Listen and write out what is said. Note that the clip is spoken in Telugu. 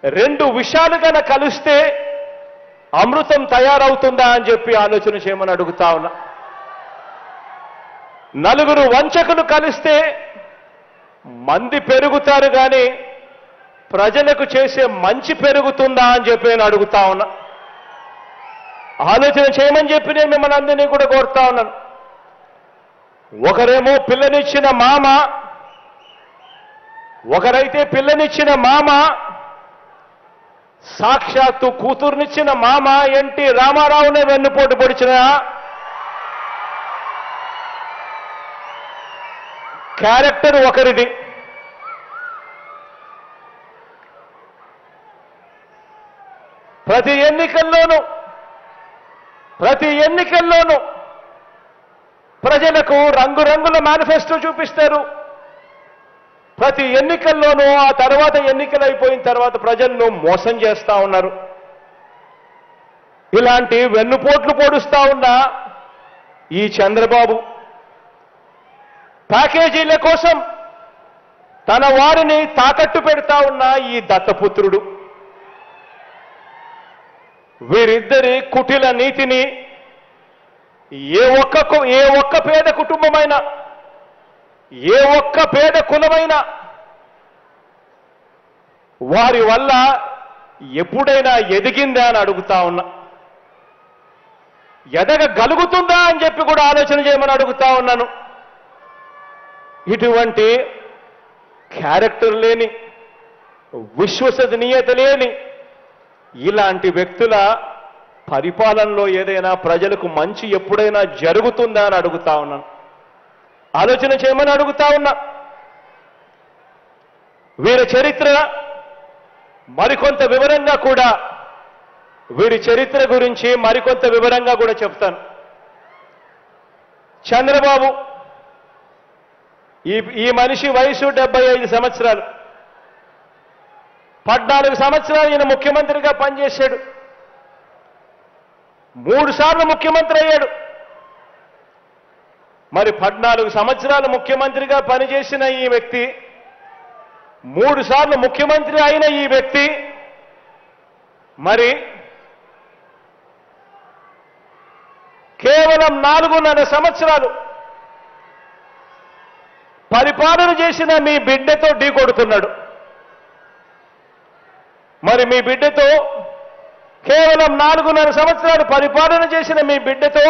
రెండు విషయాలు కలిస్తే అమృతం తయారవుతుందా అని చెప్పి ఆలోచన చేయమని అడుగుతా ఉన్నా. నలుగురు వంచకులు కలిస్తే మంది పెరుగుతారు కానీ ప్రజలకు చేసే మంచి పెరుగుతుందా అని చెప్పి నేను అడుగుతా ఉన్నా. ఆలోచన చేయమని చెప్పి నేను మిమ్మల్ని అందరినీ కూడా కోరుతా ఉన్నాను. ఒకరేమో పిల్లనిచ్చిన మామ, ఒకరైతే పిల్లనిచ్చిన మామ, సాక్షాత్తు కూతుర్నిచ్చిన మామ ఎన్టీ రామారావునే వెన్నుపోటు పొడిచిన క్యారెక్టర్ ఒకరిది. ప్రతి ఎన్నికల్లోనూ ప్రజలకు రంగురంగుల మేనిఫెస్టో చూపిస్తారు. ప్రతి ఎన్నికల్లోనూ ఆ తర్వాత ఎన్నికలు అయిపోయిన తర్వాత ప్రజలను మోసం చేస్తా ఉన్నారు. ఇలాంటి వెన్నుపోట్లు పొడుస్తా ఉన్న ఈ చంద్రబాబు ప్యాకేజీల కోసం తన వారిని తాకట్టు పెడతా ఉన్న ఈ దత్తపుత్రుడు వీరిద్దరి కుటిల నీతిని ఏ ఒక్క పేద కుటుంబమైనా, ఏ ఒక్క పేద కులమైనా వారి వల్ల ఎప్పుడైనా ఎదిగిందా అని అడుగుతా ఉన్నా. ఎదగగలుగుతుందా అని చెప్పి కూడా ఆలోచన చేయమని అడుగుతా ఉన్నాను. ఇటువంటి క్యారెక్టర్ లేని, విశ్వసనీయత లేని ఇలాంటి వ్యక్తుల పరిపాలనలో ఏదైనా ప్రజలకు మంచి ఎప్పుడైనా జరుగుతుందా అని అడుగుతా ఉన్నాను. ఆలోచన చేయమని అడుగుతా ఉన్నా. వీరి చరిత్ర మరికొంత వివరంగా కూడా, వీరి చరిత్ర గురించి మరికొంత వివరంగా కూడా చెప్తాను. చంద్రబాబు ఈ మనిషి వయసు 75 సంవత్సరాలు. 14 సంవత్సరాలు ఈయన ముఖ్యమంత్రిగా పనిచేశాడు. 3 సార్లు ముఖ్యమంత్రి అయ్యాడు. మరి 14 సంవత్సరాలు ముఖ్యమంత్రిగా పనిచేసిన ఈ వ్యక్తి, 3 సార్లు ముఖ్యమంత్రి అయిన ఈ వ్యక్తి మరి కేవలం 4.5 సంవత్సరాలు పరిపాలన చేసిన మీ బిడ్డతో ఢీకొడుతున్నాడు. మరి మీ బిడ్డతో కేవలం 4.5 సంవత్సరాలు పరిపాలన చేసిన మీ బిడ్డతో